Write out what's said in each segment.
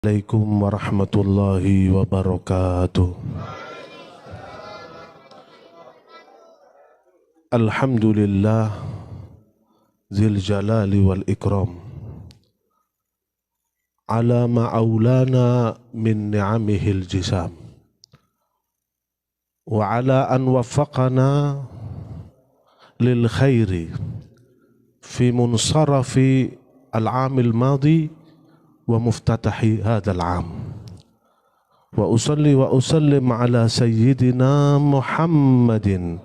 Assalamualaikum warahmatullahi wabarakatuh. Alhamdulillah Zil jalali wal ikram ala ma'aulana min ni'amihil jisam wa ala an waffaqana lil khairi fi munsarafi al-amil madi wa muftatahi hadzal 'am wa usalli wa usallim ala sayyidina Muhammadin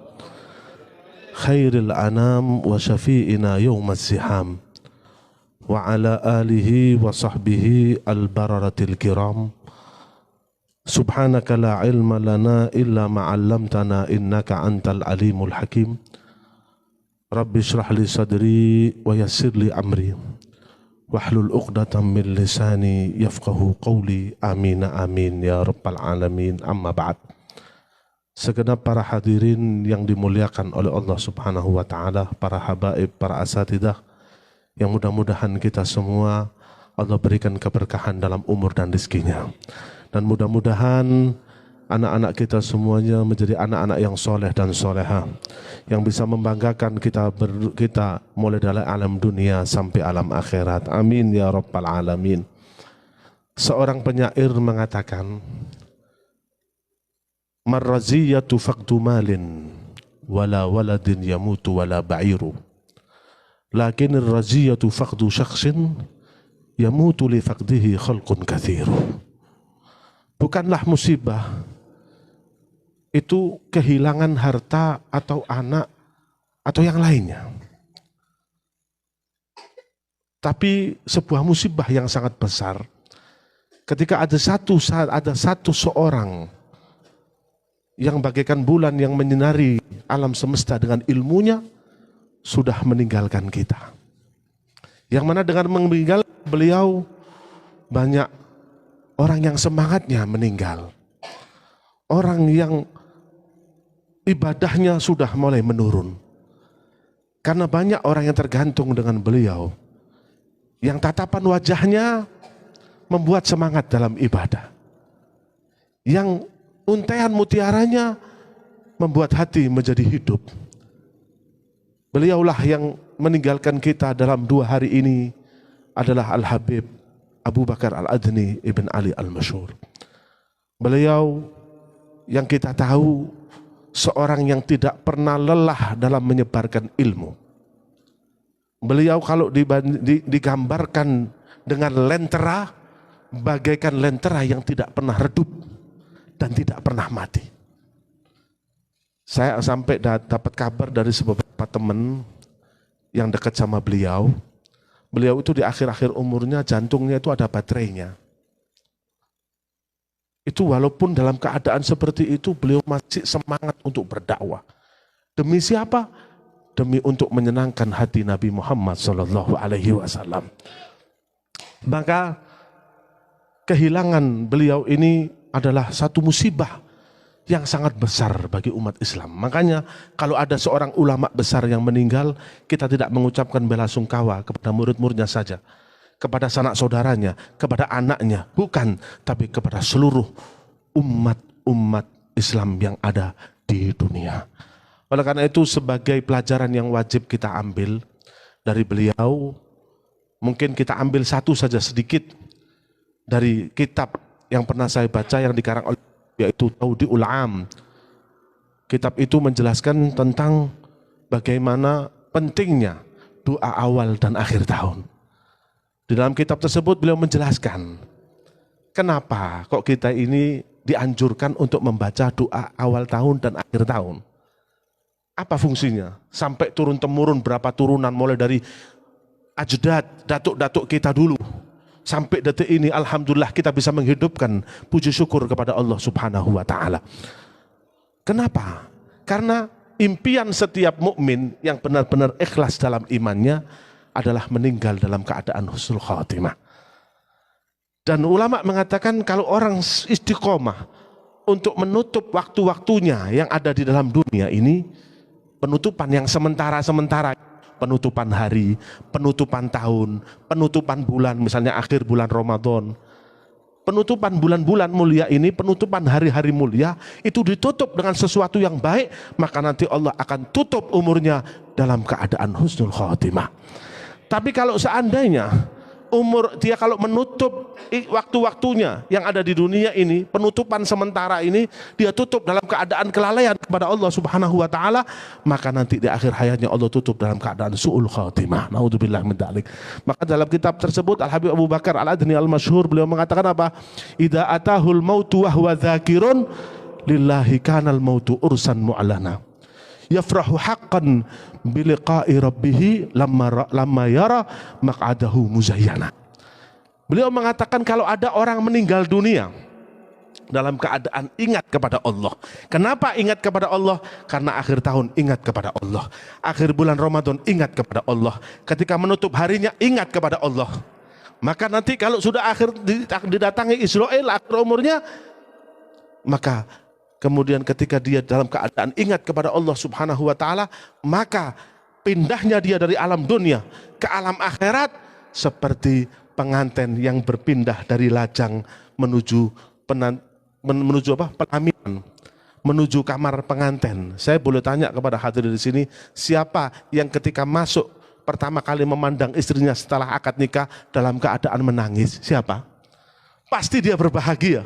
khairil anam wa syafi'ina yawmaz ziham wa ala alihi wa sahbihi al-bararatil kiram. Subhanaka la ilma lana illa ma 'allamtana innaka antal alimul hakim. Rabbi shrah li sadri wa yassir li amri wahlul 'uqdatam min lisani yafqahu qawli. Amin amin ya rabbal alamin. Amma ba'd. Segenap para hadirin yang dimuliakan oleh Allah Subhanahu wa taala, para habaib, para asatidah, yang mudah-mudahan kita semua Allah berikan keberkahan dalam umur dan rezekinya. Dan mudah-mudahan anak-anak kita semuanya menjadi anak-anak yang soleh dan soleha, yang bisa membanggakan kita mulai dari alam dunia sampai alam akhirat. Amin ya rabbal alamin. Seorang penyair mengatakan, marraziyatu faqdu malin wala waladin yamutu wala ba'iru, lakin raziyatu faqdu syakhsin yamutu li faqdihi khalqun kathir. Bukanlah musibah itu kehilangan harta atau anak atau yang lainnya, tapi sebuah musibah yang sangat besar ketika ada satu seorang yang bagaikan bulan yang menyinari alam semesta dengan ilmunya sudah meninggalkan kita, yang mana dengan meninggal beliau banyak orang yang semangatnya meninggal, orang yang ibadahnya sudah mulai menurun, karena banyak orang yang tergantung dengan beliau, yang tatapan wajahnya membuat semangat dalam ibadah, yang untaian mutiaranya membuat hati menjadi hidup. Beliaulah yang meninggalkan kita dalam 2 hari ini adalah Al-Habib Abu Bakar Al-Adni Ibn Ali Al-Masyhur. Beliau yang kita tahu seorang yang tidak pernah lelah dalam menyebarkan ilmu. Beliau kalau digambarkan dengan lentera, bagaikan lentera yang tidak pernah redup dan tidak pernah mati. Saya sampai dapat kabar dari beberapa teman yang dekat sama beliau. Beliau itu di akhir-akhir umurnya jantungnya itu ada baterainya. Itu walaupun dalam keadaan seperti itu beliau masih semangat untuk berdakwah. Demi siapa? Demi untuk menyenangkan hati Nabi Muhammad SAW. Maka kehilangan beliau ini adalah satu musibah yang sangat besar bagi umat Islam. Makanya kalau ada seorang ulama besar yang meninggal, kita tidak mengucapkan bela sungkawa kepada murid-muridnya saja, kepada sanak saudaranya, kepada anaknya, bukan, tapi kepada seluruh umat Islam yang ada di dunia. Oleh karena itu, sebagai pelajaran yang wajib kita ambil dari beliau, mungkin kita ambil satu saja sedikit dari kitab yang pernah saya baca yang dikarang oleh, yaitu Tawdi'ul 'Am. Kitab itu menjelaskan tentang bagaimana pentingnya doa awal dan akhir tahun. Di dalam kitab tersebut beliau menjelaskan kenapa kok kita ini dianjurkan untuk membaca doa awal tahun dan akhir tahun. Apa fungsinya? Sampai turun-temurun berapa turunan, mulai dari ajdad, datuk-datuk kita dulu, sampai detik ini alhamdulillah kita bisa menghidupkan puji syukur kepada Allah Subhanahu wa taala. Kenapa? Karena impian setiap mukmin yang benar-benar ikhlas dalam imannya adalah meninggal dalam keadaan husnul khatimah. Dan ulama mengatakan kalau orang istiqomah untuk menutup waktu-waktunya yang ada di dalam dunia ini, penutupan yang sementara-sementara, penutupan hari, penutupan tahun, penutupan bulan, misalnya akhir bulan Ramadan, penutupan bulan-bulan mulia ini, penutupan hari-hari mulia itu ditutup dengan sesuatu yang baik, maka nanti Allah akan tutup umurnya dalam keadaan husnul khotimah. Tapi kalau seandainya umur dia kalau menutup waktu-waktunya yang ada di dunia ini, penutupan sementara ini dia tutup dalam keadaan kelalaian kepada Allah Subhanahu wa taala, maka nanti di akhir hayatnya Allah tutup dalam keadaan su'ul khatimah. Naudzubillah min dzalik. Maka dalam kitab tersebut Al Habib Abu Bakar Al Adni Al Masyhur beliau mengatakan apa? Idza atahul mautu wa huwa dzakirun lillahi kanal mautu ursan mu'lana. Yafrahu haqqan biliqa'i rabbih lamma yara maq'adahu muzayyana. Beliau mengatakan kalau ada orang meninggal dunia dalam keadaan ingat kepada Allah. Kenapa ingat kepada Allah? Karena akhir tahun ingat kepada Allah, akhir bulan Ramadan ingat kepada Allah, ketika menutup harinya ingat kepada Allah. Maka nanti kalau sudah akhir didatangi Israel akhir umurnya, maka kemudian ketika dia dalam keadaan ingat kepada Allah Subhanahu wa taala, maka pindahnya dia dari alam dunia ke alam akhirat seperti pengantin yang berpindah dari lajang menuju pelaminan, menuju kamar pengantin. Saya boleh tanya kepada hadirin di sini, siapa yang ketika masuk pertama kali memandang istrinya setelah akad nikah dalam keadaan menangis? Siapa? Pasti dia berbahagia.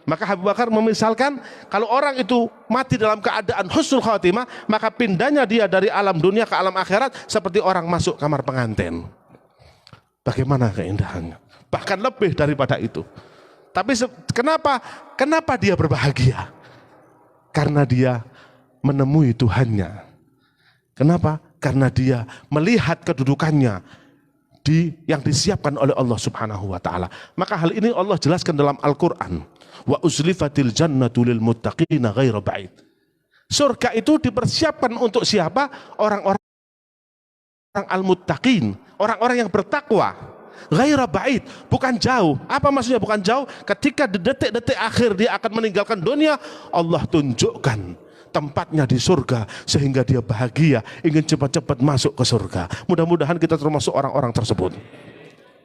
Maka Habib Bakar memisalkan kalau orang itu mati dalam keadaan husnul khatimah, maka pindahnya dia dari alam dunia ke alam akhirat seperti orang masuk kamar pengantin. Bagaimana keindahannya? Bahkan lebih daripada itu. Tapi kenapa dia berbahagia? Karena dia menemui Tuhannya. Kenapa? Karena dia melihat kedudukannya yang disiapkan oleh Allah Subhanahu wa taala. Maka hal ini Allah jelaskan dalam Al-Qur'an. Wa uzlifatil jannatu lil muttaqina ghaira ba'id. Surga itu dipersiapkan untuk siapa? Orang-orang al-muttaqin, orang-orang yang bertakwa. Ghaira ba'id, bukan jauh. Apa maksudnya bukan jauh? Ketika di detik-detik akhir dia akan meninggalkan dunia, Allah tunjukkan tempatnya di surga sehingga dia bahagia, ingin cepat-cepat masuk ke surga. Mudah-mudahan kita termasuk orang-orang tersebut.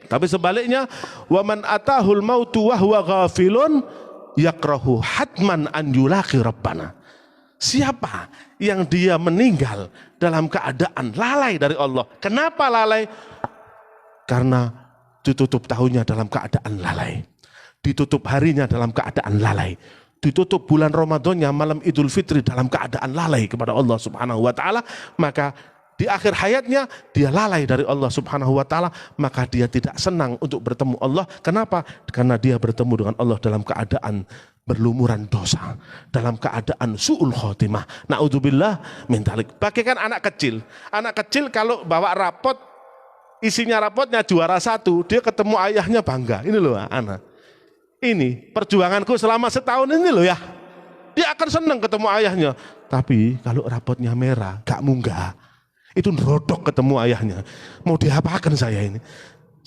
Tapi sebaliknya, wa man atahul mautu wa huwa ghafilun yakrahu hatman an yulaqi rabbana. Siapa yang dia meninggal dalam keadaan lalai dari Allah? Kenapa lalai? Karena ditutup tahunnya dalam keadaan lalai, ditutup harinya dalam keadaan lalai, ditutup bulan Ramadannya malam Idul Fitri dalam keadaan lalai kepada Allah Subhanahu wa taala, maka di akhir hayatnya dia lalai dari Allah Subhanahu wa taala, maka dia tidak senang untuk bertemu Allah. Kenapa? Karena dia bertemu dengan Allah dalam keadaan berlumuran dosa, dalam keadaan su'ul khotimah. Naudzubillah min dzalik. Bagaikan anak kecil. Anak kecil kalau bawa rapot, isinya rapotnya juara 1, dia ketemu ayahnya bangga. Ini loh anak. Ini perjuanganku selama setahun ini loh ya. Dia akan senang ketemu ayahnya. Tapi kalau rapotnya merah, gak munggah, itu nerodok ketemu ayahnya. Mau diapakan saya ini?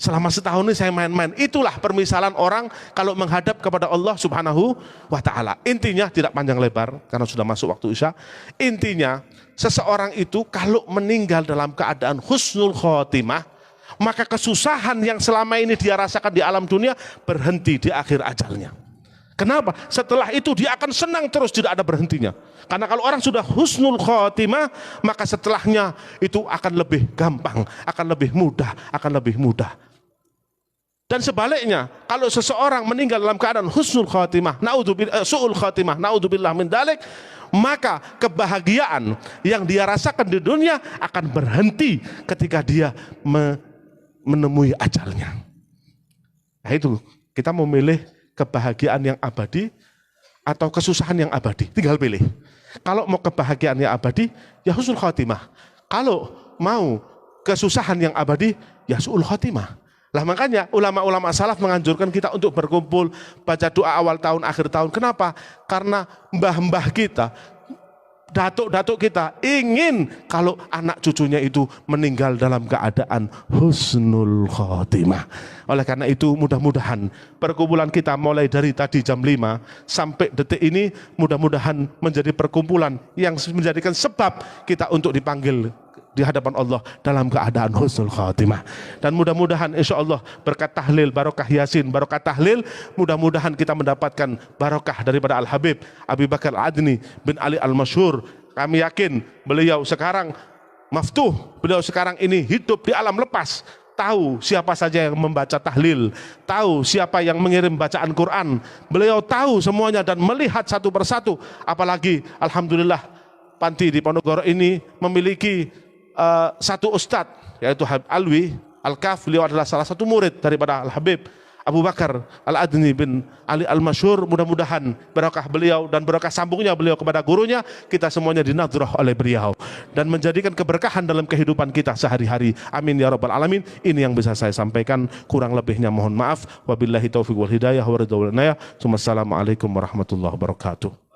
Selama setahun ini saya main-main. Itulah permisalan orang kalau menghadap kepada Allah Subhanahu wa ta'ala. Intinya tidak panjang lebar karena sudah masuk waktu Isya. Intinya seseorang itu kalau meninggal dalam keadaan husnul khotimah, maka kesusahan yang selama ini dia rasakan di alam dunia berhenti di akhir ajalnya. Kenapa? Setelah itu dia akan senang terus, tidak ada berhentinya. Karena kalau orang sudah husnul khotimah, maka setelahnya itu akan lebih gampang, akan lebih mudah, akan lebih mudah. Dan sebaliknya, kalau seseorang meninggal dalam keadaan husnul khotimah, su'ul khotimah, naudzubillah min dzalik, maka kebahagiaan yang dia rasakan di dunia akan berhenti ketika dia menemui ajalnya. Nah itu, kita memilih kebahagiaan yang abadi atau kesusahan yang abadi, tinggal pilih. Kalau mau kebahagiaan yang abadi, ya husnul khotimah. Kalau mau kesusahan yang abadi, ya su'ul khotimah. Lah makanya ulama-ulama salaf menganjurkan kita untuk berkumpul, baca doa awal tahun, akhir tahun. Kenapa? Karena mbah-mbah kita, datuk-datuk kita ingin kalau anak cucunya itu meninggal dalam keadaan husnul khotimah. Oleh karena itu mudah-mudahan perkumpulan kita mulai dari tadi jam 5 sampai detik ini mudah-mudahan menjadi perkumpulan yang menjadikan sebab kita untuk dipanggil di hadapan Allah dalam keadaan husnul khatimah. Dan mudah-mudahan insya Allah berkat tahlil, barokah yasin, barokah tahlil, mudah-mudahan kita mendapatkan barokah daripada Al-Habib Abi Bakar Al-Adni bin Ali Al-Masyhur. Kami yakin beliau sekarang maftuh, beliau sekarang ini hidup di alam lepas, tahu siapa saja yang membaca tahlil, tahu siapa yang mengirim bacaan Quran, beliau tahu semuanya dan melihat satu persatu. Apalagi alhamdulillah panti di Ponorogo ini memiliki satu ustadz, yaitu Habib Alwi Al-Kaf. Beliau adalah salah satu murid daripada Al-Habib Abu Bakar Al-Adni bin Ali Al-Masyhur. Mudah-mudahan berkah beliau dan berkah sambungnya beliau kepada gurunya, kita semuanya dinadrah oleh beliau dan menjadikan keberkahan dalam kehidupan kita sehari-hari. Amin ya rabbal alamin. Ini yang bisa saya sampaikan, kurang lebihnya mohon maaf. Wabillahi taufiq wal hidayah wa ridha wal inayah. Assalamualaikum warahmatullahi wabarakatuh.